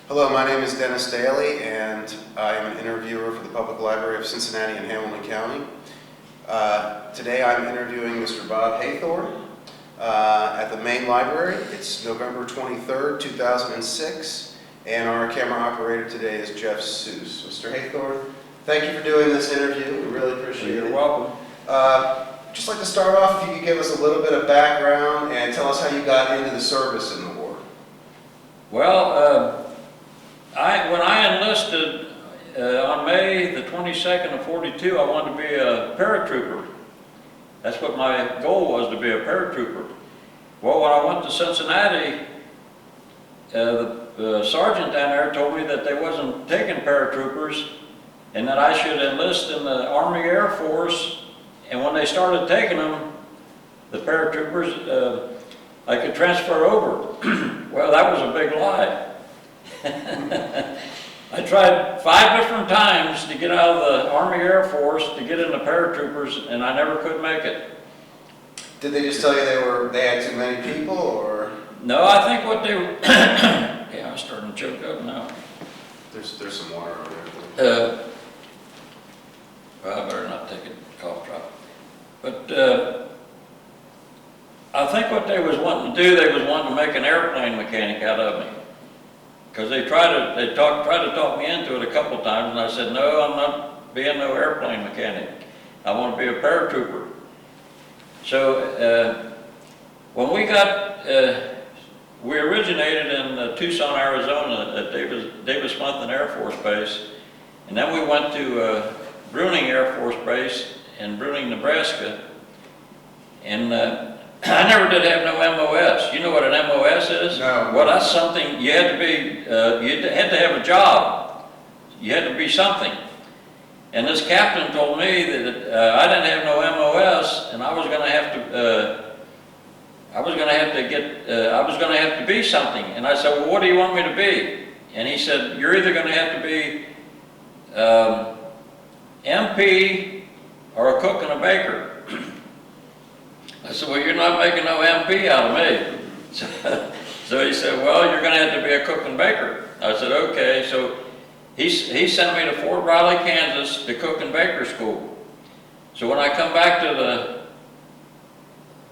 Hello, my name is Dennis Daly, and I am an interviewer for the Public Library of Cincinnati and Hamilton County. Today I'm interviewing Mr. Bob Hathorn at the main library. It's November 23rd, 2006, and our camera operator today is Jeff Seuss. Mr. Hathorn, thank you for doing this interview. We really appreciate it. You're welcome. Just like to start off, if you could give us a little bit of background and tell us how you got into the service in the war. Well, when I enlisted on May the 22nd of 42, I wanted to be a paratrooper. That's what my goal was, to be a paratrooper. Well, when I went to Cincinnati, the sergeant down there told me that they wasn't taking paratroopers and that I should enlist in the Army Air Force. And when they started taking them, the paratroopers, I could transfer over. Well, that was a big lie. I tried 5 different times to get out of the Army Air Force to get into paratroopers, and I never could make it. Did they just tell you they had too many people, or? No, I think what they were, yeah, I'm starting to choke up now. There's some water over there. Well, I better not take a cough drop. But I think what they was wanting to do, they was wanting to make an airplane mechanic out of me. Because they tried to talk me into it a couple of times, and I said, no, I'm not being no airplane mechanic. I want to be a paratrooper. So when we originated in Tucson, Arizona at Davis-Monthan Air Force Base, and then we went to Bruning Air Force Base in Bruning, Nebraska, and I never did have no MOS. You know what an MOS is? No. Well, that's something you had to be. You had to have a job. You had to be something. And this captain told me that I didn't have no MOS, and I was going to have to. I was going to have to be something. And I said, well, what do you want me to be? And he said, you're either going to have to be MP or a cook and a baker. I said, well, you're not making no MP out of me. So he said, well, you're going to have to be a cook and baker. I said, okay. So he sent me to Fort Riley, Kansas to cook and baker school. So when I come back to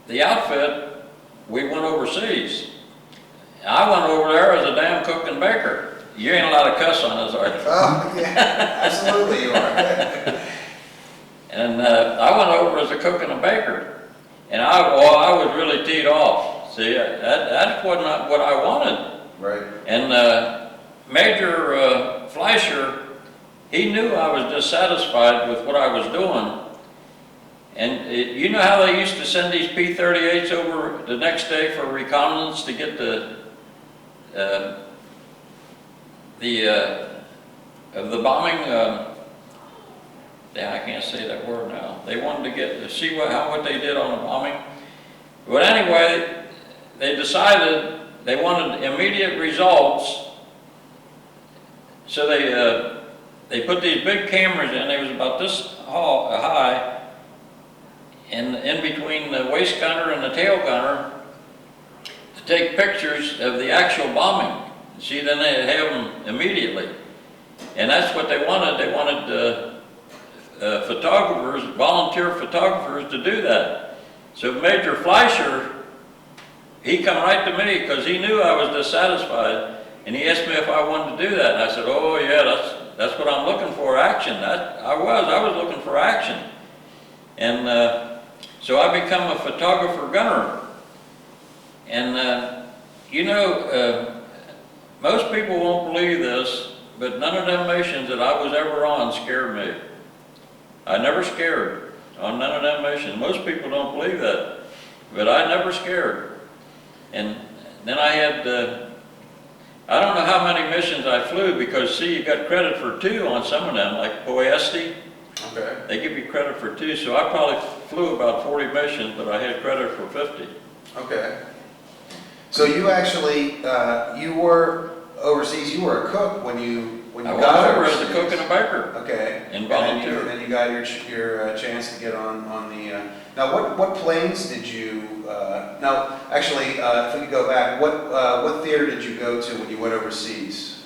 the outfit, we went overseas. I went over there as a damn cook and baker. You ain't allowed to cuss on us, are you? Oh, yeah, absolutely you are. And I went over as a cook and a baker. And I was really teed off. See, that wasn't what I wanted. Right. And Major Fleischer, he knew I was dissatisfied with what I was doing. And you know how they used to send these P-38s over the next day for reconnaissance to get the bombing. Yeah, I can't say that word now. They wanted to see what they did on the bombing. But anyway, they decided they wanted immediate results. So they put these big cameras in. They was about this high, and in between the waist gunner and the tail gunner, to take pictures of the actual bombing. See, then they'd have them immediately, and that's what they wanted. They wanted photographers, volunteer photographers, to do that. So Major Fleischer, he come right to me because he knew I was dissatisfied, and he asked me if I wanted to do that. And I said, oh yeah, that's what I'm looking for, action. I was looking for action. And so I become a photographer gunner. And you know, most people won't believe this, but none of them missions that I was ever on scared me. I never scared on none of them missions. Most people don't believe that, but I never scared. And then I had, I don't know how many missions I flew, because see, you got credit for 2 on some of them, like Poesti. Okay. They give you credit for 2, so I probably flew about 40 missions, but I had credit for 50. Okay. So you actually, you were overseas, you were a cook when you I got went over overseas. as a cook and a baker. Okay. And volunteer. And then you got your chance to get on the. Now, what planes did you? Now, actually, if we could go back, what theater did you go to when you went overseas?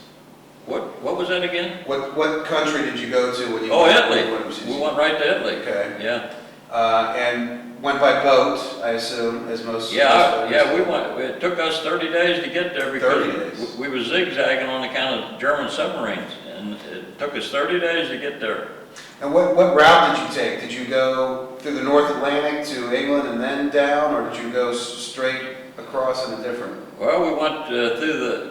What was that again? What country did you go to when you Oh, went Italy. overseas? We went right to Italy. Okay. Yeah. And went by boat, I assume, as most. Yeah, we went. It took us 30 days to get there because 30 days. we were zigzagging on account of German submarines, and it took us 30 days to get there. And what route did you take? Did you go through the North Atlantic to England and then down, or did you go straight across in a different? Well, we went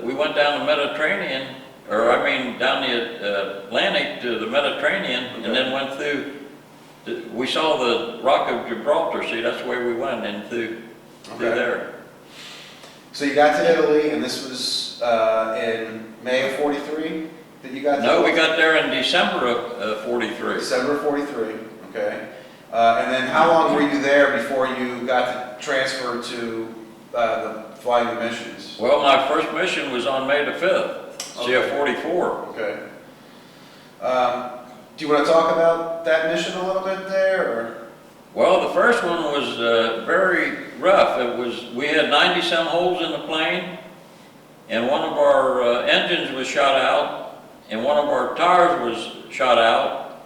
we went down the Mediterranean, or I mean down the Atlantic to the Mediterranean, Okay. and then went through. We saw the Rock of Gibraltar. See, that's the way we went in through there. So you got to Italy, and this was in May of '43 that you got to No, we got there in December of 43. December of '43, okay. And then how long were you there before you got to transfer to the flying the missions? Well, my first mission was on May the 5th, CF-44. Okay. Do you want to talk about that mission a little bit there, or? Well, the first one was very rough. We had 90-some holes in the plane, and one of our engines was shot out, and one of our tires was shot out,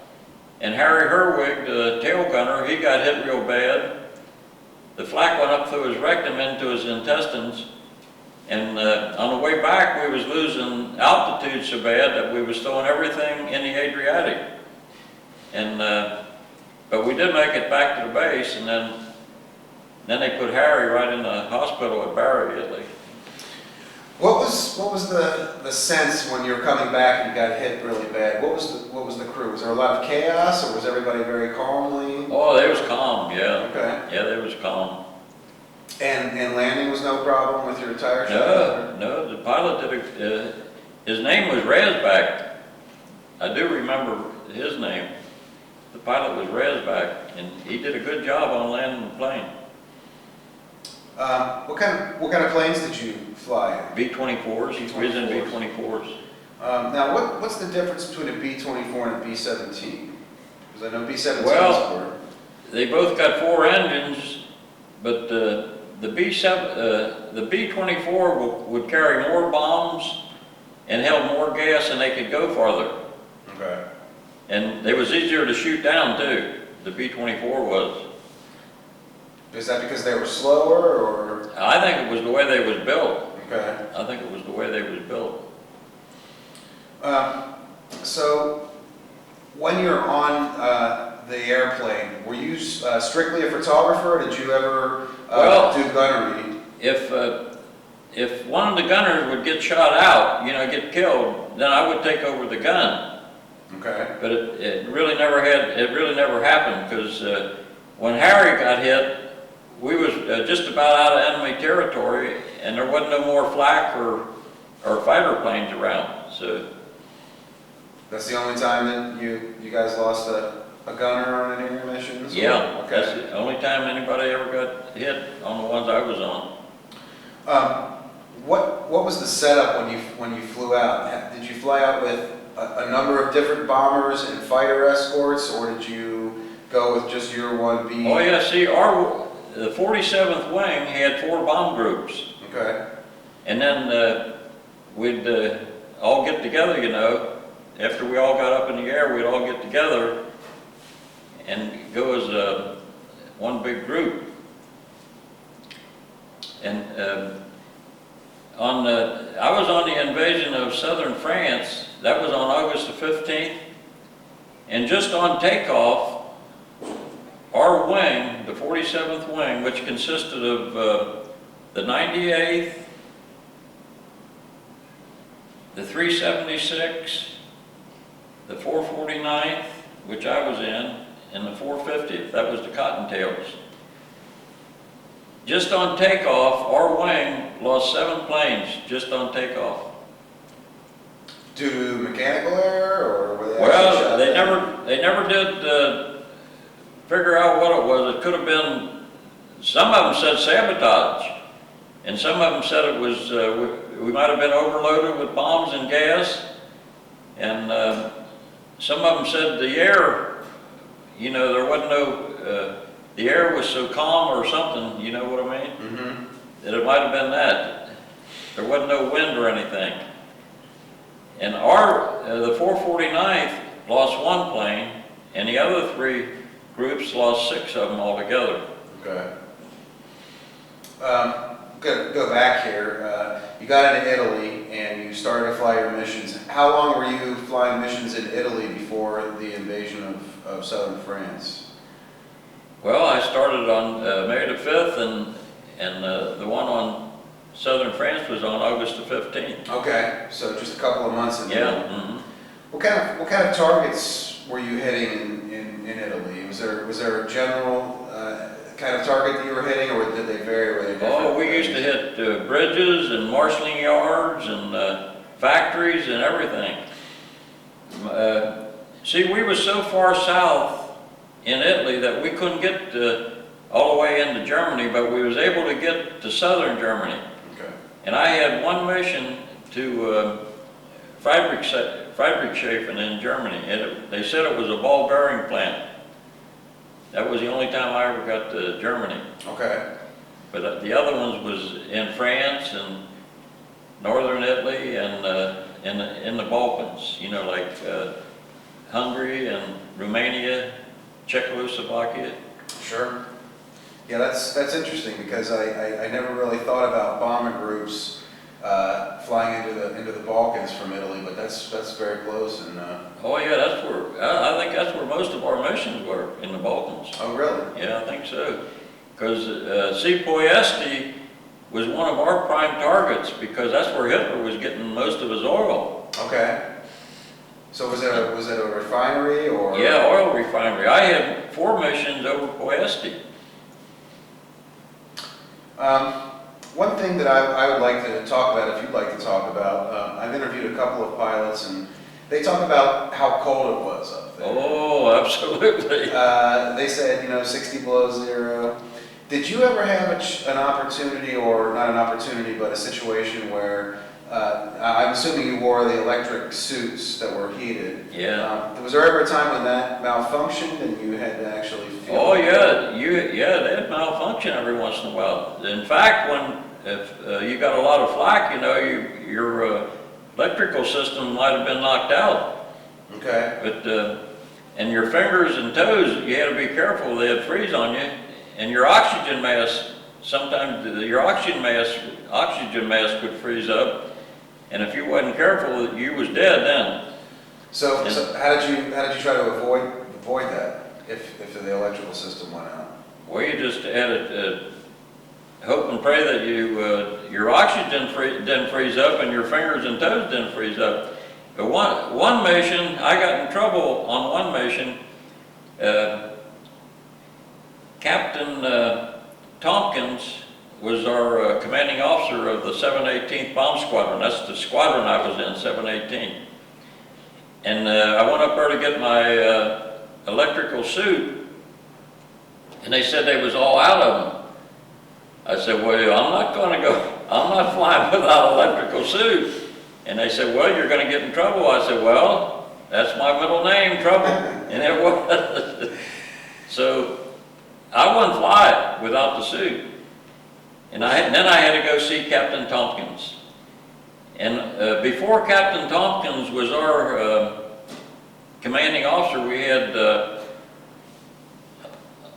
and Harry Herwig, the tail gunner, he got hit real bad. The flak went up through his rectum into his intestines, and on the way back we was losing altitude so bad that we was throwing everything in the Adriatic. And but we did make it back to the base, and then they put Harry right in the hospital at Bari, Italy. What was the sense when you were coming back and you got hit really bad? What was the crew? Was there a lot of chaos, or was everybody very calmly? Oh, they was calm, yeah. Okay. Yeah, they was calm. And landing was no problem with your tire shot? No, the pilot did his name was Razback. I do remember his name. The pilot was Razback, and he did a good job on landing the plane. What kind of planes did you fly in? B-24s, we was in B-24s. Now, what's the difference between a B-24 and a B-17? Because I know B-17s Well, they both got 4 engines, but the B-24 would carry more bombs and held more gas, and they could go farther. Okay. And it was easier to shoot down too. The B-24 was. Is that because they were slower, or? I think it was the way they was built. Okay. I think it was the way they was built. So, when you're on the airplane, were you strictly a photographer, or did you ever do gunnery? If one of the gunners would get shot out, get killed, then I would take over the gun. Okay. But it really never happened, because when Harry got hit, we was just about out of enemy territory, and there wasn't no more flak or fighter planes around. So that's the only time that you guys lost a gunner on any of your missions? Yeah, Okay. that's the only time anybody ever got hit on the ones I was on. What was the setup when you flew out? Did you fly out with a number of different bombers and fighter escorts, or did you go with just your one B? Oh yeah, see, the 47th Wing had 4 bomb groups. Okay. And then we'd all get together, after we all got up in the air, we'd all get together and go as one big group. And I was on the invasion of southern France. That was on August the 15th. And just on takeoff, our wing, the 47th Wing, which consisted of the 98th, the 376, the 449th, which I was in, and the 450th, that was the Cottontails. Just on takeoff, our wing lost 7 planes just on takeoff. Due to mechanical error, or were they Well, shot they down? never did figure out what it was. It could have been, some of them said sabotage, and some of them said it was, we might have been overloaded with bombs and gas, and some of them said the air, there wasn't no, the air was so calm or something, you know what I mean? Mm-hmm. That it might have been that. There wasn't no wind or anything. And the 449th lost one plane, and the other 3 groups lost 6 of them altogether. Okay. Go back here. You got into Italy and you started to fly your missions. How long were you flying missions in Italy before the invasion of southern France? Well, I started on May the 5th, and the one on southern France was on August the 15th. Okay, so just a couple of months in Yeah. Italy. Mm-hmm. What kind of targets were you hitting in Italy? Was there a general kind of target that you were hitting, or did they vary? Were they different? Oh, we used to hit bridges and marshalling yards and factories and everything. See, we were so far south in Italy that we couldn't get all the way into Germany, but we was able to get to southern Germany. Okay. And I had one mission to Friedrichshafen in Germany. They said it was a ball bearing plant. That was the only time I ever got to Germany. Okay. But the other ones was in France and northern Italy and in the Balkans, you know, like Hungary and Romania, Czechoslovakia. Sure. Yeah, that's interesting because I never really thought about bomber groups flying into the Balkans from Italy, but that's very close. And Oh yeah, that's where I think that's where most of our missions were, in the Balkans. oh really? Yeah, I think so. Because see, Poiesti was one of our prime targets because that's where Hitler was getting most of his oil. Okay. So was it a refinery or? Yeah, oil refinery. I had 4 missions over Poiesti. One thing that I would like to talk about, if you'd like to talk about, I've interviewed a couple of pilots and they talk about how cold it was up there. Oh, absolutely. They said, 60 below zero. Did you ever have an opportunity, or not an opportunity, but a situation where, I'm assuming you wore the electric suits that were heated. Yeah. Was there ever a time when that malfunctioned and you had to actually feel? Oh yeah, they had malfunction every once in a while. In fact, if you got a lot of flak, your electrical system might have been knocked out. Okay. But and your fingers and toes, you had to be careful. They'd freeze on you, and your oxygen mask. Sometimes your oxygen mask would freeze up, and if you wasn't careful, you was dead then. So how did you try to avoid that if the electrical system went out? Well, you just had to hope and pray that your oxygen didn't freeze up and your fingers and toes didn't freeze up. But one mission, I got in trouble on one mission. Captain Tompkins was our commanding officer of the 718th Bomb Squadron. That's the squadron I was in, 718. And I went up there to get my electrical suit, and they said they was all out of them. I said, well, I'm not flying without an electrical suit. And they said, well, you're going to get in trouble. I said, well, that's my middle name, Trouble. And it was. So I wouldn't fly it without the suit. And then I had to go see Captain Tompkins. And before Captain Tompkins was our commanding officer, we had,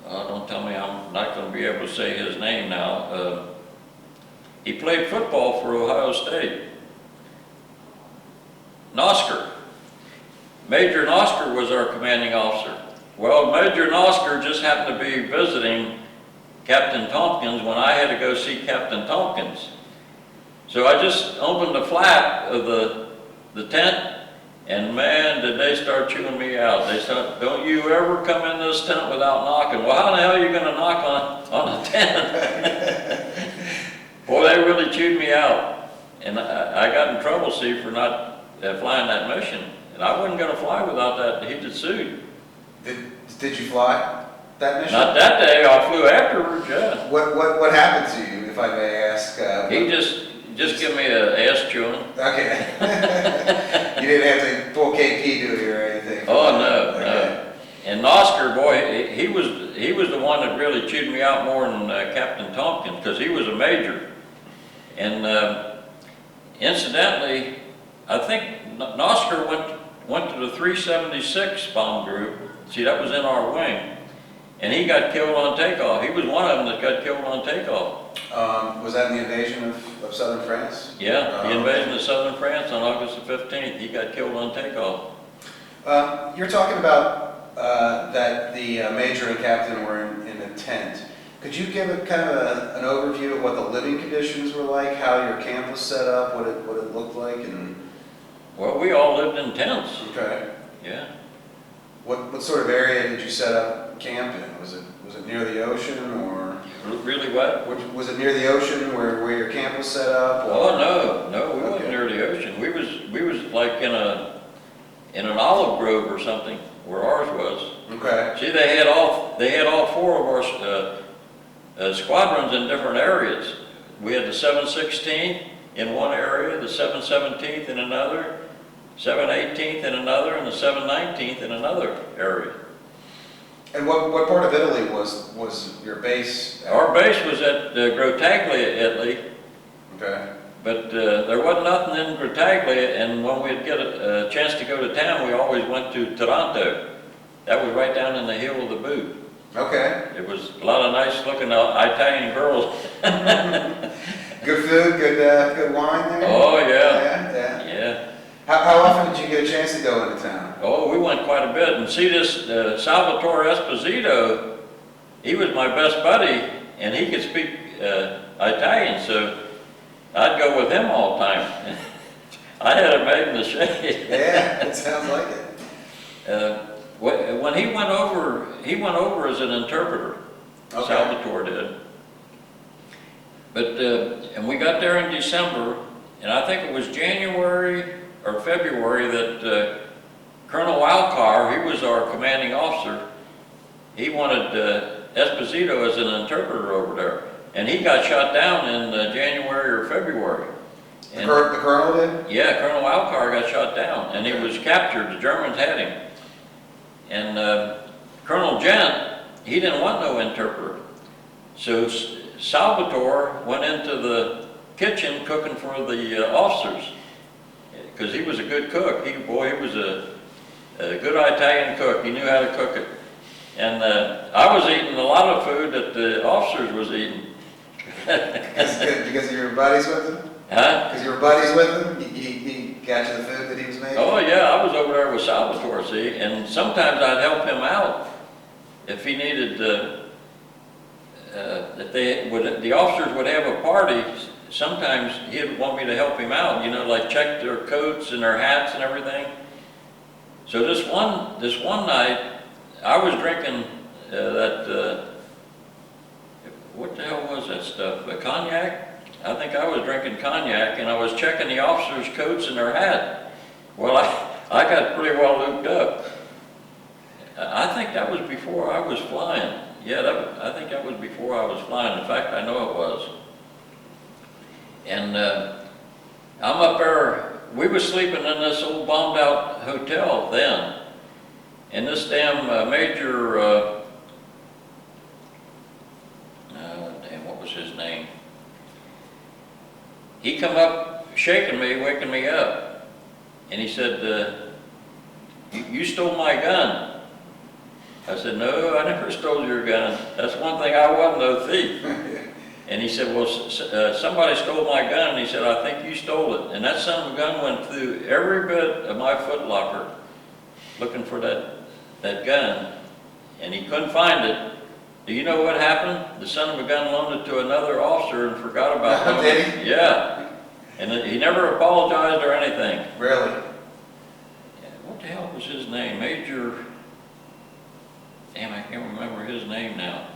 don't tell me I'm not going to be able to say his name now. He played football for Ohio State. Nosker. Major Nosker was our commanding officer. Well, Major Nosker just happened to be visiting Captain Tompkins when I had to go see Captain Tompkins. So I just opened the flap of the tent, and man, did they start chewing me out. They said, don't you ever come in this tent without knocking. Well, how the hell are you going to knock on a tent? Boy, they really chewed me out. And I got in trouble, see, for not flying that mission. And I wasn't going to fly without that heated suit. Did you fly that mission? Not that day. I flew afterwards, yeah. What happened to you, if I may ask? He just give me an ass chewing. Okay. You didn't have to pull KP to you or anything? Oh, no, okay. no. And Oscar, boy, he was the one that really chewed me out more than Captain Tompkins, because he was a major. And incidentally, I think Nosker went to the 376 bomb group. See, that was in our wing. And he got killed on takeoff. He was one of them that got killed on takeoff. Was that in the invasion of southern France? Yeah, the invasion of southern France on August the 15th. He got killed on takeoff. You're talking about that the major and captain were in a tent. Could you give a kind of an overview of what the living conditions were like, how your camp was set up, what it looked like, and? Well, we all lived in tents. Okay. Yeah. What sort of area did you set up camp in? Was it near the ocean, or? Really what? Was it near the ocean where your camp was set up? Or? Oh no, we wasn't near the ocean. We was like in an olive grove or something where ours was. Okay. See, they had all four of our squadrons in different areas. We had the 716th in one area, the 717th in another, 718th in another, and the 719th in another area. And what part of Italy was your base at? Our base was at Grottaglie, Italy. Okay. But there wasn't nothing in Grottaglie, and when we'd get a chance to go to town, we always went to Toronto. That was right down in the heel of the boot. Okay. It was a lot of nice looking Italian girls. Good food, good wine there? Oh yeah. Yeah. How often did you get a chance to go into town? Oh, we went quite a bit. And see, this Salvatore Esposito, he was my best buddy, and he could speak Italian, so I'd go with him all the time. I had it made in the shade. Yeah, it sounds like it. When he went over as an interpreter. Okay. Salvatore did. But and we got there in December, and I think it was January or February that Colonel Walcar, he was our commanding officer, he wanted Esposito as an interpreter over there. And he got shot down in January or February. And, the colonel did? Yeah, Colonel Walcar got shot down, and he was captured. The Germans had him. And Colonel Gent, he didn't want no interpreter. So Salvatore went into the kitchen cooking for the officers, because he was a good cook. He was a good Italian cook. He knew how to cook it. And I was eating a lot of food that the officers was eating. Because you were buddies with him? Huh? Because you were buddies with him? He got you the food that he was making? Oh yeah, I was over there with Salvatore, see, and sometimes I'd help him out if he needed, if the officers would have a party. Sometimes he'd want me to help him out, you know, like check their coats and their hats and everything. So this one night, I was drinking what the hell was that stuff? Cognac? I think I was drinking cognac, and I was checking the officers' coats and their hat. Well, I got pretty well looped up. I think that was before I was flying. Yeah, I think that was before I was flying. In fact, I know it was. And I'm up there. We were sleeping in this old bombed-out hotel then, and this damn major. What was his name? He come up shaking me, waking me up, and he said, you stole my gun. I said, no, I never stole your gun. That's one thing, I wasn't no thief. And he said, well, somebody stole my gun, and he said, I think you stole it. And that son of a gun went through every bit of my foot locker looking for that gun, and he couldn't find it. Do you know what happened? The son of a gun loaned it to another officer and forgot about it. Did he? Yeah. And he never apologized or anything. Really? What the hell was his name? Major... Damn, I can't remember his name now.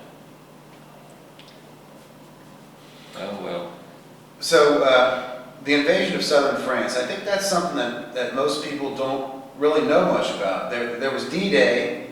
Oh, well. So, the invasion of southern France, I think that's something that most people don't really know much about. There was D-Day,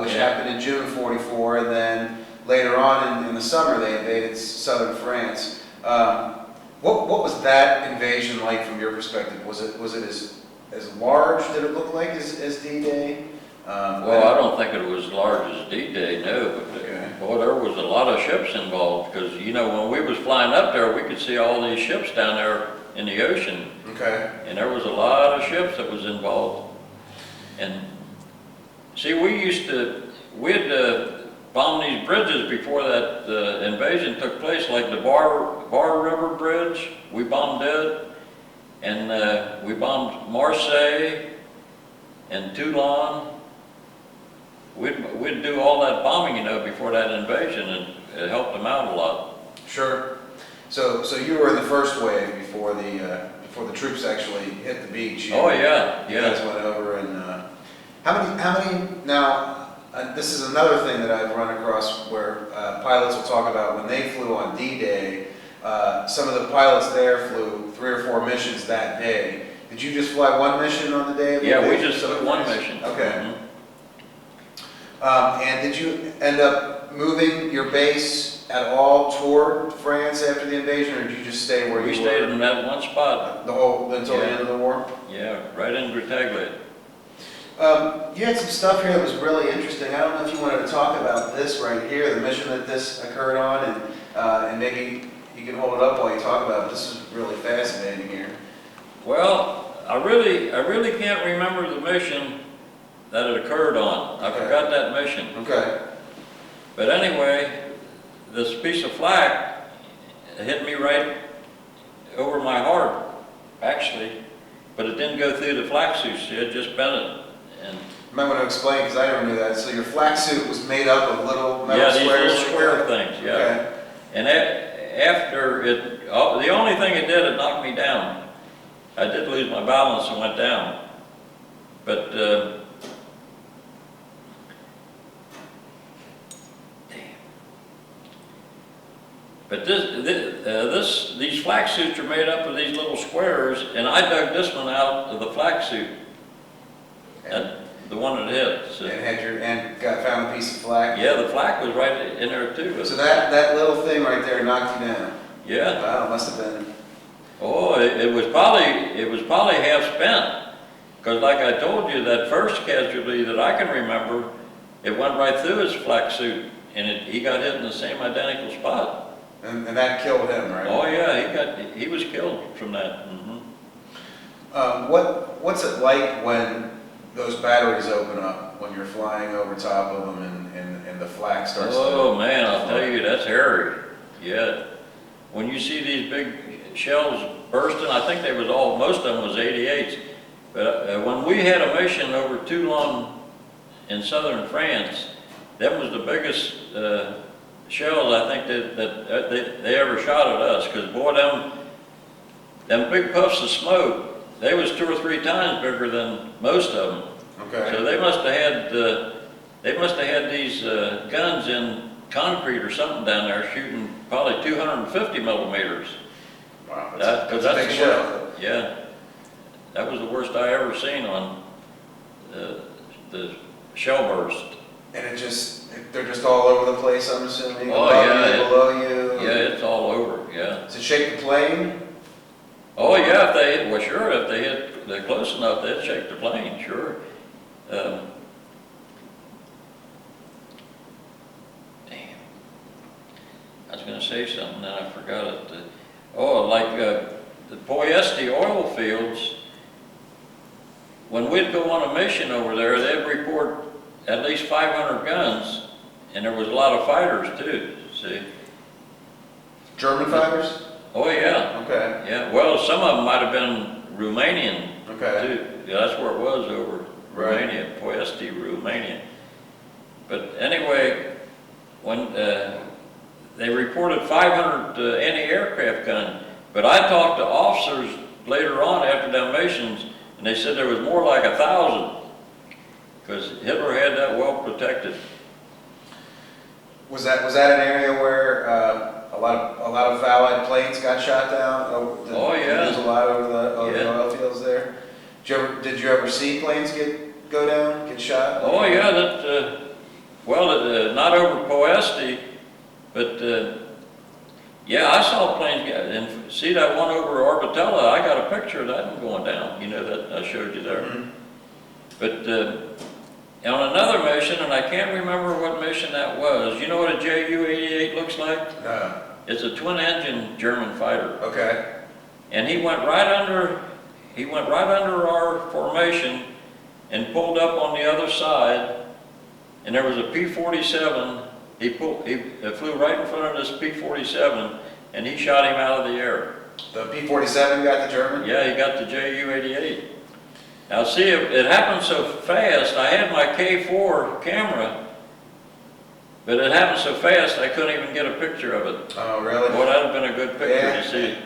which happened in June of '44, and then later on in the summer they invaded southern France. What was that invasion like from your perspective? Was it as large, did it look like, as D-Day? Well, I don't think it was as large as D-Day, no, but boy, there was a lot of ships involved, because, you know, when we was flying up there, we could see all these ships down there in the ocean. Okay. And there was a lot of ships that was involved. And see, we'd bomb these bridges before that invasion took place, like the Bar River Bridge, we bombed it. And we bombed Marseille and Toulon. We'd do all that bombing, you know, before that invasion, and it helped them out a lot. Sure. So you were in the first wave before the troops actually hit the beach. Oh yeah, You guys went over and how many now? This is another thing that I've run across where pilots will talk about when they flew on D-Day. Some of the pilots there flew 3 or 4 missions that day. Did you just fly one mission on the day of the Yeah, we invasion? just flew one mission. Okay. And did you end up moving your base at all toward France after the invasion, or did you just stay where you were? We stayed in that one spot. Until the end of the war? Yeah, right in Grottaglie. You had some stuff here that was really interesting. I don't know if you wanted to talk about this right here, the mission that this occurred on, and maybe you can hold it up while you talk about it. This is really fascinating here. Well, I really can't remember the mission that it occurred on. I forgot that mission. Okay. But anyway, this piece of flak hit me right over my heart, actually, but it didn't go through the flak suit, see, it just bent it. And you might want to explain, because I never knew that. So your flak suit was made up of little metal squares? Yeah, these little square things, yeah. Okay. And after it, the only thing it did, it knocked me down. I did lose my balance and went down. But, these flak suits are made up of these little squares, and I dug this one out of the flak suit, the one that hit. So. And found a piece of flak? Yeah, the flak was right in there too. So that little thing right there knocked you down? Yeah. Wow, it must have been. Oh, it was probably half spent, because like I told you, that first casualty that I can remember, it went right through his flak suit, and he got hit in the same identical spot. And that killed him, right? Oh yeah, he was killed from that. Mm-hmm. What's it like when those batteries open up, when you're flying over top of them and the flak starts? Oh man, I'll tell you, that's hairy. Yeah, when you see these big shells bursting, I think most of them was 88s. But when we had a mission over Toulon in southern France, that was the biggest shells I think that they ever shot at us. Because boy, them big puffs of smoke, they was 2 or 3 times bigger than most of them. Okay. So they must have had these guns in concrete or something down there shooting probably 250 millimeters. Wow, that's a big shell. Yeah, that was the worst I ever seen on the shell burst. And they're just all over the place, I'm assuming? Oh above you, below you? Yeah, it's all over, yeah. Does it shake the plane? Oh yeah, if they hit they're close enough, they'd shake the plane, sure. Damn. I was going to say something, then I forgot it. The Poyesti oil fields, when we'd go on a mission over there, they'd report at least 500 guns, and there was a lot of fighters too, see. German fighters? Oh yeah. Okay. Yeah, well, some of them might have been Romanian okay. too. Yeah, that's where it was, over Right. Romania, Poyesti, Romania. But anyway, when they reported 500 anti-aircraft guns, but I talked to officers later on after them missions, and they said there was more like 1,000, because Hitler had that well protected. Was that an area where a lot of Allied planes got shot down? Oh yeah. There's a lot over the oil fields there. Did you ever see planes go down, get shot? Oh yeah, not over Poyesti, but yeah, I saw planes and see that one over Orbitella. I got a picture of that one going down. You know, that I showed you there. Mm-hmm. But on another mission, and I can't remember what mission that was. You know what a Ju-88 looks like? No. It's a twin-engine German fighter. Okay. and he went right under our formation and pulled up on the other side, and there was a P-47. He flew right in front of this P-47, and he shot him out of the air. The P-47 got the German? Yeah, he got the Ju-88. Now see, it happened so fast. I had my K4 camera, but it happened so fast I couldn't even get a picture of it. Oh, really? Boy, that'd have been a good picture to see.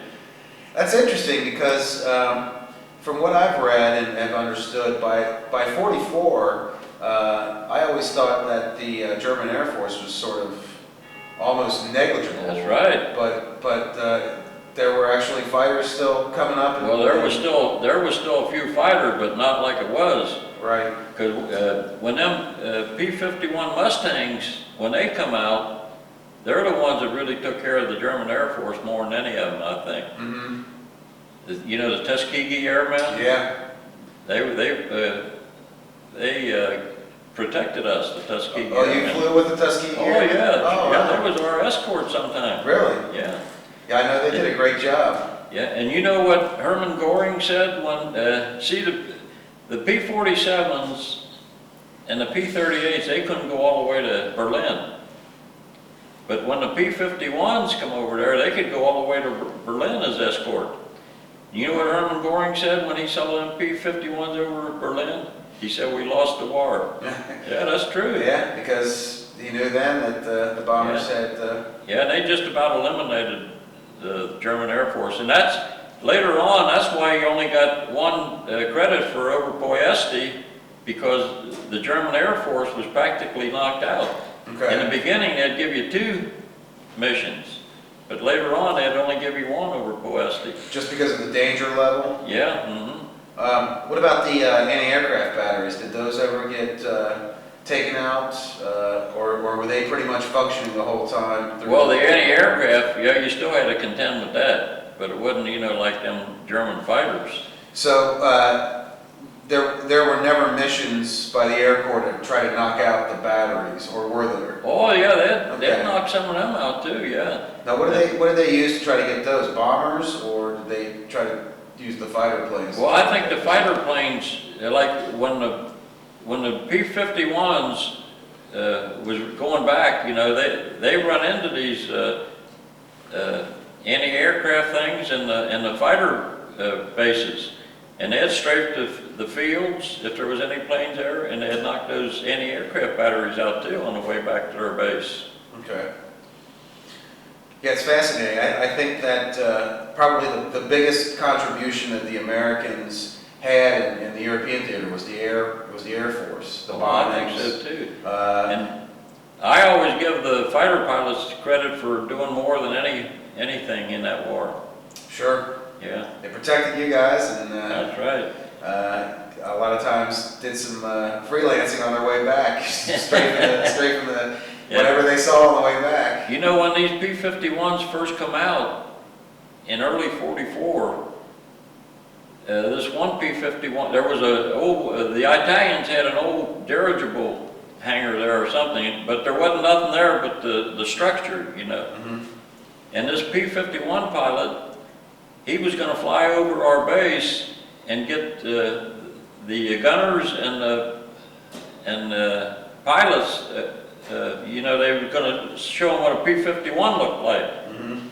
That's interesting because from what I've read and have understood, by 44, I always thought that the German Air Force was sort of almost negligible. That's right. But there were actually fighters still coming up. Well, there was still a few fighters, but not like it was. Right. Because when them P-51 Mustangs, when they come out, they're the ones that really took care of the German Air Force more than any of them, I think. Mm-hmm. You know the Tuskegee Airmen? Yeah. They protected us, the Tuskegee Oh, Airmen. you flew with the Tuskegee Oh, Airmen? yeah. Oh, Yeah, wow. that was our escort sometime. Really? Yeah. Yeah, I know they did a great job. Yeah, and you know what Herman Goring said when, see the P-47s and the P-38s, they couldn't go all the way to Berlin. But when the P-51s come over there, they could go all the way to Berlin as escort. You know what Herman Goring said when he saw them P-51s over Berlin? He said, we lost the war. Yeah, that's true. Yeah, because he knew then that the bombers had... Yeah, they just about eliminated the German Air Force. And that's, later on, that's why he only got one credit for over Poiesti, because the German Air Force was practically knocked out. Okay. In the beginning, they'd give you 2 missions, but later on, they'd only give you 1 over Poiesti. Just because of the danger level? Yeah, mm-hmm. What about the anti-aircraft batteries? Did those ever get taken out, or were they pretty much functioning the whole time? Well, the anti-aircraft, yeah, you still had to contend with that, but it wasn't, you know, like them German fighters. So there were never missions by the Air Corps to try to knock out the batteries, or were there? Oh yeah, they'd Okay. knock some of them out too, yeah. Now, what did they use to try to get those? Bombers, or did they try to use the fighter planes? Well, I think the fighter planes, like when the P-51s was going back, you know, they run into these anti-aircraft things in the fighter bases, and they'd strafe the fields if there was any planes there, and they'd knock those anti-aircraft batteries out too on the way back to their base. Okay. Yeah, it's fascinating. I think that probably the biggest contribution that the Americans had in the European theater was the Air Force, the bombings. I think so too. And I always give the fighter pilots credit for doing more than anything in that war. Sure. Yeah. They protected you guys, and That's right. a lot of times did some freelancing on their way back, strafing the whatever they saw on the way back. You know, when these P-51s first come out in early '44, this one P-51, there was the Italians had an old dirigible hangar there or something, but there wasn't nothing there but the structure, you know. Mm-hmm. And this P-51 pilot, he was going to fly over our base and get the gunners and the pilots. You know, they were going to show them what a P-51 looked like. Mm-hmm.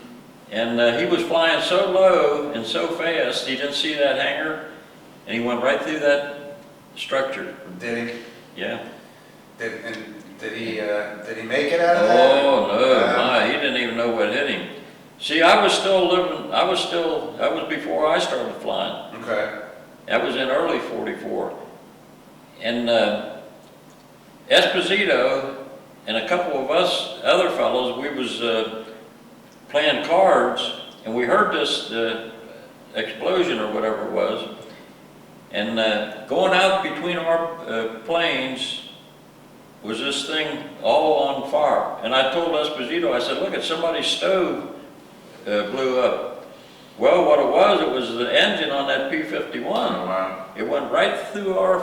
And he was flying so low and so fast, he didn't see that hangar, and he went right through that structure. Did he? Yeah. Did he make it out of that? Oh no, my, he didn't even know what hit him. See, I was before I started flying. Okay. That was in early '44. And Esposito and a couple of us other fellows, we was playing cards, and we heard this explosion or whatever it was, and going out between our planes was this thing all on fire. And I told Esposito, I said, look, at somebody's stove blew up. Well, what it was the engine on that P-51. Oh, wow. It went right through our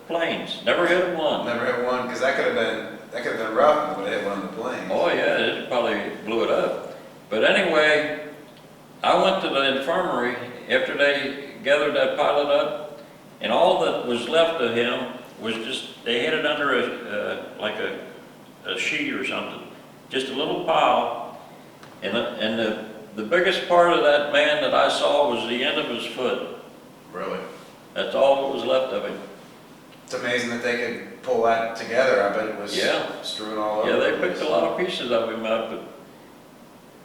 planes, never hit one. Never hit one, because that could have been rough if it would have hit one of the planes. Oh yeah, it probably blew it up. But anyway, I went to the infirmary after they gathered that pilot up, and all that was left of him was just, they had it under like a sheet or something, just a little pile, and the biggest part of that man that I saw was the end of his foot. Really? That's all that was left of him. It's amazing that they could pull that together. I bet it was Yeah. strewn all over. Yeah, they the picked place. a lot of pieces of him up, but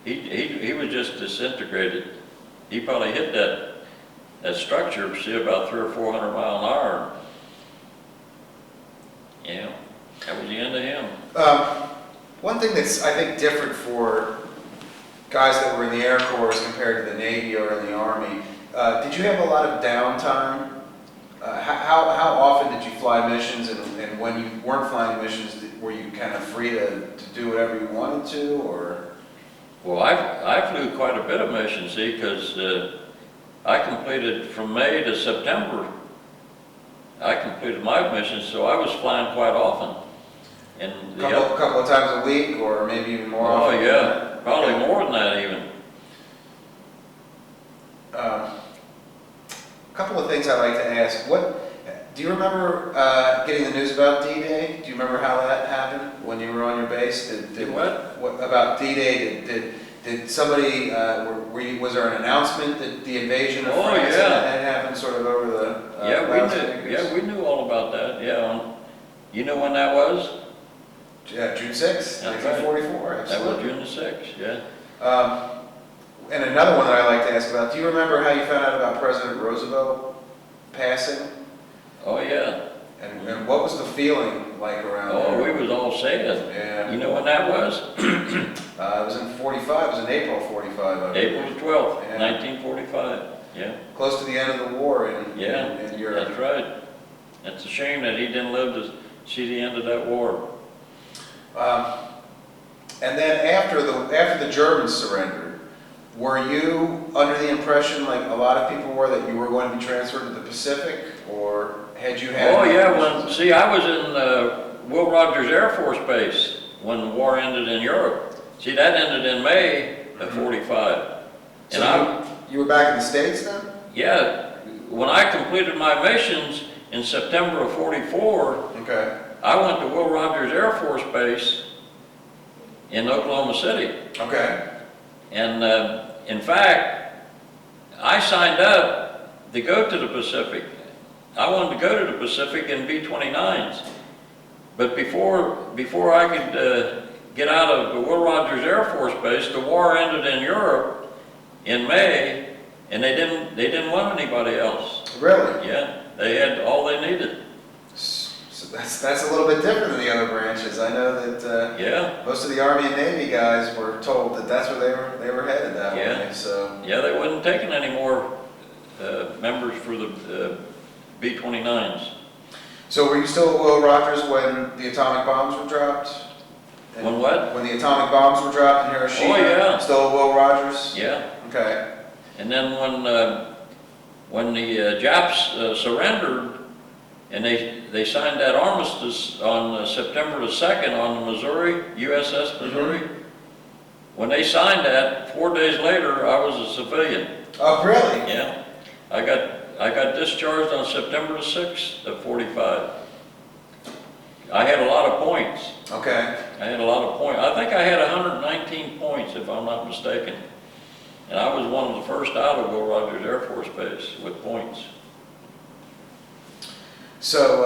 he was just disintegrated. He probably hit that structure, see, about 300 or 400 miles an hour. Yeah, that was the end of him. One thing that's, I think, different for guys that were in the Air Corps as compared to the Navy or in the Army, did you have a lot of downtime? How often did you fly missions, and when you weren't flying missions, were you kind of free to do whatever you wanted to, or? Well, I flew quite a bit of missions, see, because I completed from May to September. I completed my missions, so I was flying quite often. And Couple of times a week, or maybe even more oh often? yeah, probably Okay. more than that even. A couple of things I'd like to ask. Do you remember getting the news about D-Day? Do you remember how that happened when you were on your base? What About D-Day? Did somebody, was there an announcement that the invasion of Oh, France yeah. had happened sort of over the yeah, we loudspeakers? knew. Yeah, we knew all about that. Yeah, you know when that was? Yeah, June 6th, That's 1944. That was Absolutely. June the 6th. Yeah. And another one that I'd like to ask about, do you remember how you found out about President Roosevelt passing? Oh yeah. And what was the feeling like around Oh, there? we was all sad. Yeah. You know when that was? It was in 45, it was in April 45. I believe. April the 12th, Yeah. 1945. Yeah. Close to the end of the war in Europe. That's right. It's a shame that he didn't live to see the end of that war. And then after the Germans surrendered, were you under the impression, like a lot of people were, that you were going to be transferred to the Pacific, or had you had? Oh yeah, see, I was in Will Rogers Air Force Base when the war ended in Europe. See, that ended in May of 45. So And you were back in the States then? yeah, when I completed my missions in September of 44, Okay. I went to Will Rogers Air Force Base in Oklahoma City. Okay. And in fact, I signed up to go to the Pacific. I wanted to go to the Pacific in B-29s. But before I could get out of the Will Rogers Air Force Base, the war ended in Europe in May, and they didn't want anybody else. Really? Yeah, they had all they needed. So that's a little bit different than the other branches. I know that Yeah. most of the Army and Navy guys were told that that's where they were headed that Yeah. way. So Yeah, they wasn't taking any more members for the B-29s. So were you still at Will Rogers when the atomic bombs were dropped? When what? When the atomic bombs were dropped in Hiroshima? Oh, yeah. Still at Will Rogers? Yeah. Okay. And then when the Japs surrendered, and they signed that armistice on September the 2nd on the Missouri, USS Missouri. When they signed that, 4 days later, I was a civilian. Oh, really? Yeah. I got discharged on September the 6th of 45. I had a lot of points. Okay. I had a lot of points. I think I had 119 points, if I'm not mistaken. And I was one of the first out of Will Rogers Air Force Base with points. So,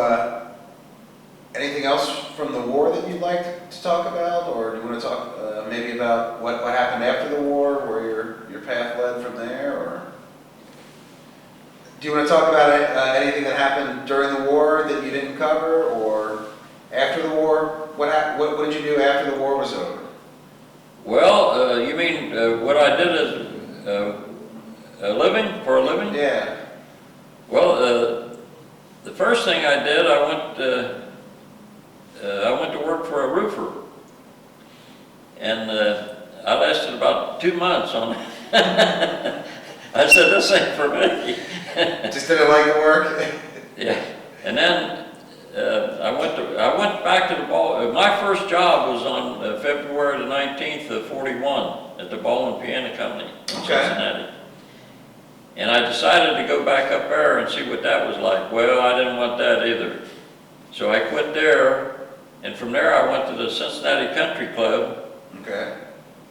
anything else from the war that you'd like to talk about, or do you want to talk maybe about what happened after the war, where your path led from there, or do you want to talk about anything that happened during the war that you didn't cover, or after the war? What did you do after the war was over? Well, you mean what I did as a living, for a living? Yeah. Well, the first thing I did, I went to work for a roofer, and I lasted about 2 months on it. I said, "This ain't for me." Just didn't like the work? Yeah, and then I went back to the ball. My first job was on February the 19th of 41 at the Ball and Piano Company in Okay. Cincinnati. And I decided to go back up there and see what that was like. Well, I didn't want that either. So I quit there, and from there I went to the Cincinnati Country Club, Okay.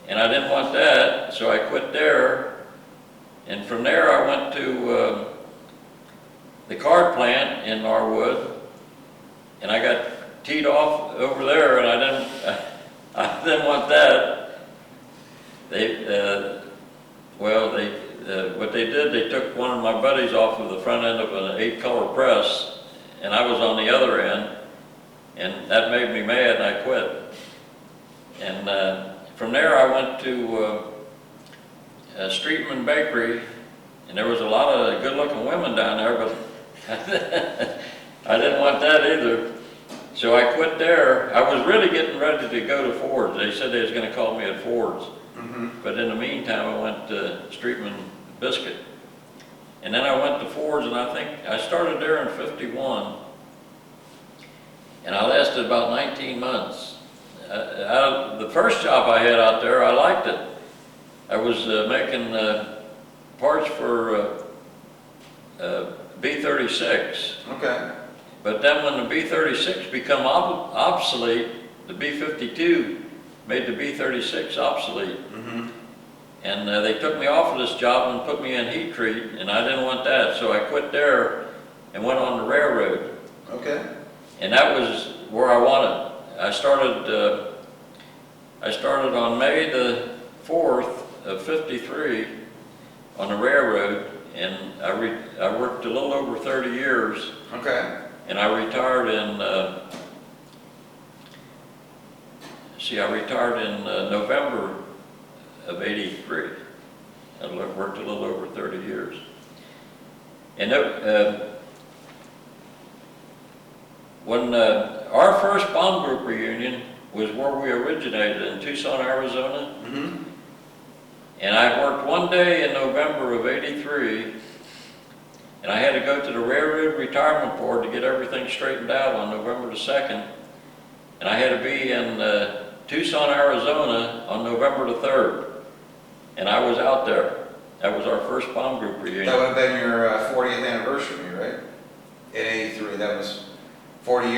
and I didn't want that, so I quit there. And from there I went to the card plant in Norwood, and I got teed off over there, and I didn't want that. What they did, they took one of my buddies off of the front end of an 8-color press, and I was on the other end, and that made me mad, and I quit. And from there I went to Streetman Bakery, and there was a lot of good-looking women down there, but I didn't want that either. So I quit there. I was really getting ready to go to Ford's. They said they was going to call me at Ford's. But in the meantime, I went to Streetman Biscuit. And then I went to Ford's, and I think I started there in '51. And I lasted about 19 months. The first job I had out there, I liked it. I was making parts for B-36. Okay. But then when the B-36 become obsolete, the B-52 made the B-36 obsolete. And they took me off of this job and put me in heat treat, and I didn't want that, so I quit there and went on the railroad. Okay. And that was where I wanted. I started on May the 4th of '53 on the railroad, and I worked a little over 30 years. Okay. And I retired in, November of '83. I worked a little over 30 years. And when our first bomb group reunion was where we originated, in Tucson, Arizona. And I worked one day in November of '83, and I had to go to the Railroad Retirement Board to get everything straightened out on November the 2nd. And I had to be in Tucson, Arizona on November the 3rd. And I was out there. That was our first bomb group reunion. That would have been your 40th anniversary, right? In '83, that was 40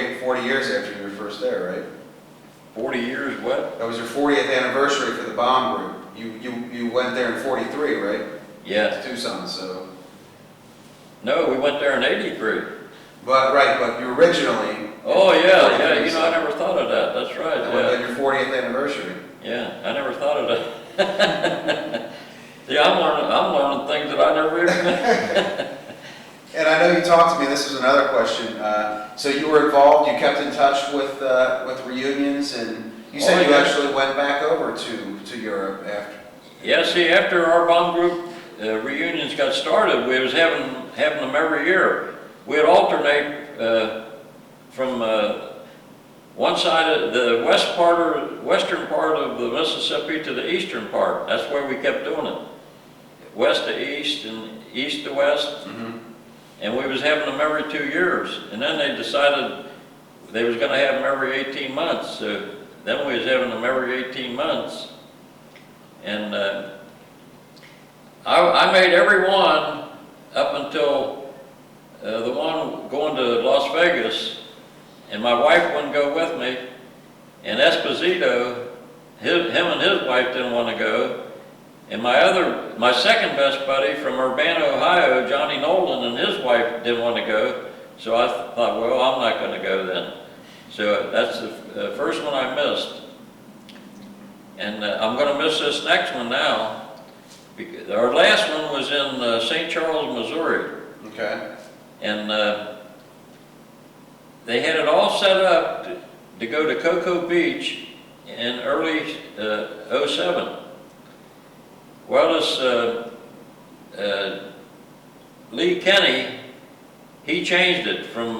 years after you were first there, right? 40 years what? That was your 40th anniversary for the bomb group. You went there in '43, right? Yes. To Tucson, so. No, we went there in '83. But you originally. Oh yeah, yeah. You know, I never thought of that. That's right. That would have been your 40th anniversary. Yeah, I never thought of that. Yeah, I'm learning things that I never even. And I know you talked to me. This is another question. So you were involved. You kept in touch with reunions, and you said you actually went back over to Europe after. Yeah. See, after our bomb group reunions got started, we was having them every year. We'd alternate from one side of the western part of the Mississippi to the eastern part. That's where we kept doing it. West to east and east to west. And we was having them every 2 years. And then they decided they was going to have them every 18 months. So then we was having them every 18 months. And I made every one up until the one going to Las Vegas. And my wife wouldn't go with me. And Esposito, him and his wife didn't want to go. And my second best buddy from Urbana, Ohio, Johnny Nolan, and his wife didn't want to go. So I thought, well, I'm not going to go then. So that's the first one I missed. And I'm going to miss this next one now. Our last one was in St. Charles, Missouri. Okay. And they had it all set up to go to Cocoa Beach in early '07. Well, this Lee Kenny, he changed it from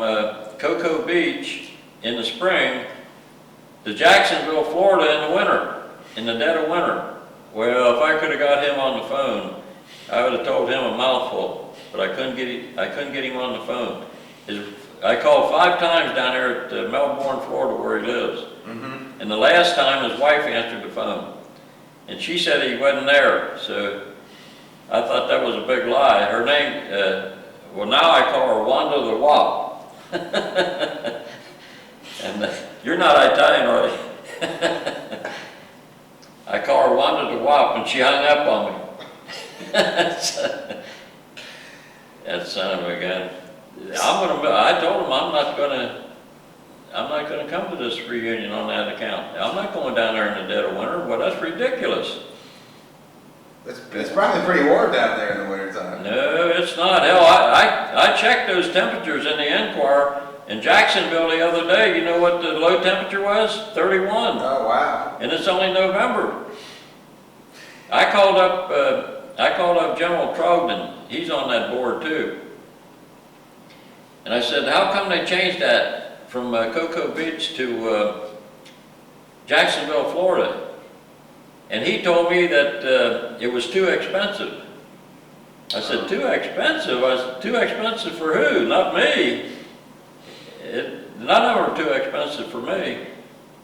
Cocoa Beach in the spring to Jacksonville, Florida in the winter, in the dead of winter. Well, if I could have got him on the phone, I would have told him a mouthful, but I couldn't get him on the phone. I called 5 times down there at Melbourne, Florida, where he lives. And the last time his wife answered the phone. and she said he wasn't there, so I thought that was a big lie. Her name, well, now I call her Wanda the Wop. And you're not Italian, are you? I call her Wanda the Wop, and she hung up on me. That son of a gun. I told him I'm not gonna come to this reunion on that account. I'm not going down there in the dead of winter. Well, that's ridiculous. It's probably pretty warm down there in the wintertime. No, it's not. Hell, I checked those temperatures in the Enquirer in Jacksonville the other day. You know what the low temperature was? 31. Oh, wow. And it's only November. I called up General Trogdon. He's on that board too. And I said, how come they changed that from Cocoa Beach to Jacksonville, Florida? And he told me that it was too expensive. I said, too expensive? I said, too expensive for who? Not me. None of them are too expensive for me.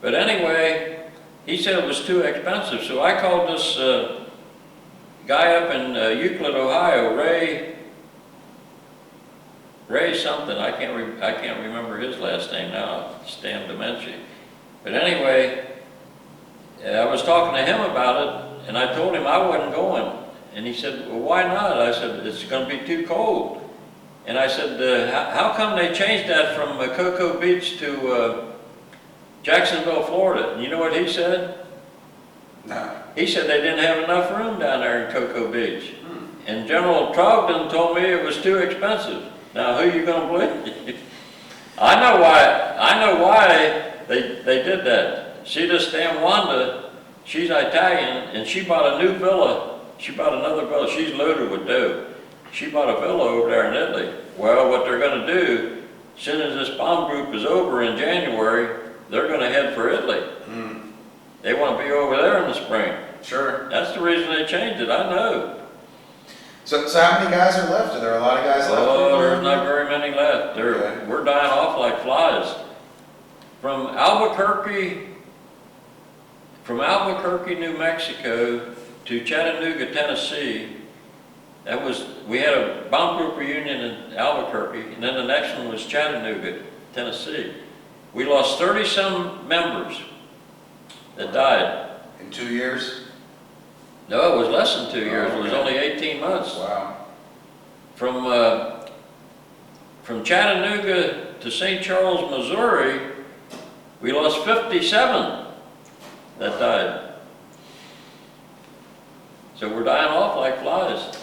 But anyway, he said it was too expensive. So I called this guy up in Euclid, Ohio, Ray something. I can't remember his last name now. Stan dementia. But anyway, I was talking to him about it, and I told him I wasn't going. And he said, well, why not? I said, it's going to be too cold. And I said, how come they changed that from Cocoa Beach to Jacksonville, Florida? And you know what he said? No. He said they didn't have enough room down there in Cocoa Beach. And General Trogdon told me it was too expensive. Now, who you going to believe? I know why they did that. See this damn Wanda, she's Italian, and she bought a new villa. She bought another villa. She's loaded with dough. She bought a villa over there in Italy. Well, what they're going to do, as soon as this bomb group is over in January, they're going to head for Italy. They want to be over there in the spring. Sure. That's the reason they changed it, I know. So how many guys are left? Are there a lot of guys left? Oh, there's not very many left. Okay. We're dying off like flies. From Albuquerque, New Mexico to Chattanooga, Tennessee, we had a bomb group reunion in Albuquerque, and then the next one was Chattanooga, Tennessee. We lost 30-some members that died. In 2 years? No, it was less than 2 years. Oh, okay. It was only 18 months. Wow. From Chattanooga to St. Charles, Missouri, we lost 57 that died. So we're dying off like flies.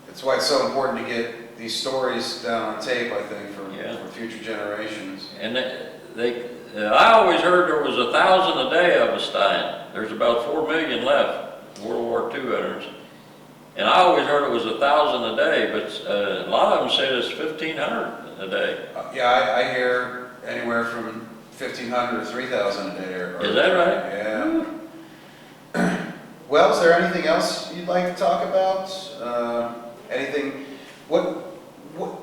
That's why it's so important to get these stories down on tape, I think, for future generations. And I always heard there was 1,000 a day of us dying. There's about 4 million left, World War II veterans. And I always heard it was 1,000 a day, but a lot of them say it's 1,500 a day. Yeah, I hear anywhere from 1,500 to 3,000 a day. Is that right? Yeah. Well, is there anything else you'd like to talk about? Anything? What,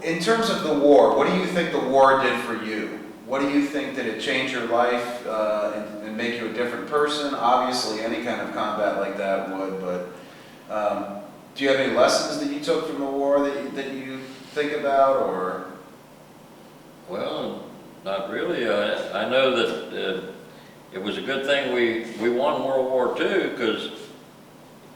in terms of the war, what do you think the war did for you? What do you think, did it change your life and make you a different person? Obviously, any kind of combat like that would, but do you have any lessons that you took from the war that you think about, or? Well, not really. I know that it was a good thing we won World War II, because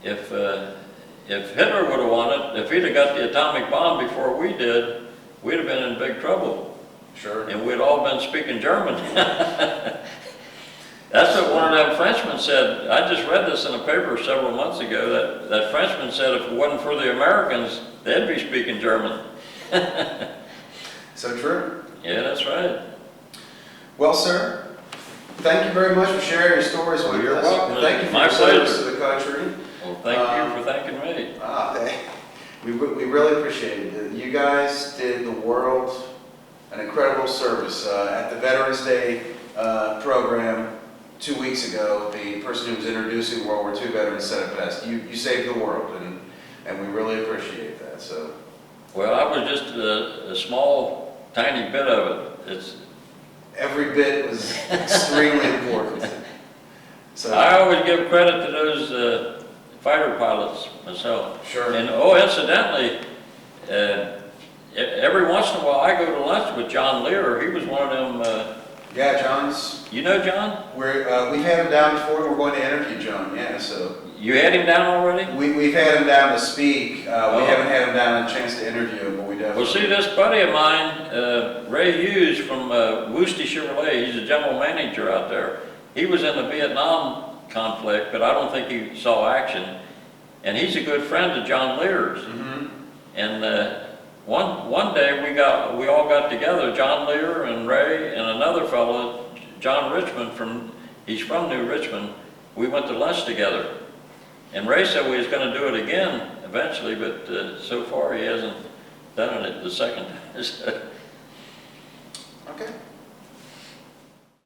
if Hitler would have won it, if he'd have got the atomic bomb before we did, we'd have been in big trouble. Sure. And we'd all been speaking German. That's what one of them Frenchmen said. I just read this in a paper several months ago, that Frenchman said if it wasn't for the Americans, they'd be speaking German. So true. Yeah, that's right. Well, sir, thank you very much for sharing your stories with us. You're welcome. Thank you for My your service pleasure. to the country. Well, thank you for thanking me. We really appreciate it. You guys did the world an incredible service. At the Veterans Day program 2 weeks ago, the person who was introducing World War II veterans said it best. You saved the world, and we really appreciate that. So, well, I was just a small, tiny bit of it. every bit was extremely important. So I always give credit to those fighter pilots myself. Sure. And oh, incidentally, every once in a while I go to lunch with John Lear. He was one of them. Yeah, John's. You know John? We've had him down before. We're going to interview John. Yeah, so. You had him down already? We've had him down to speak. We haven't had him down a chance to interview him, but we definitely. Well, see, this buddy of mine, Ray Hughes from Woosty Chevrolet, he's a general manager out there. He was in the Vietnam conflict, but I don't think he saw action. And he's a good friend of John Lear's. Mm-hmm. And one day we all got together, John Lear and Ray and another fellow, John Richmond he's from New Richmond. We went to lunch together. And Ray said we was going to do it again eventually, but so far he hasn't done it the second time. Okay.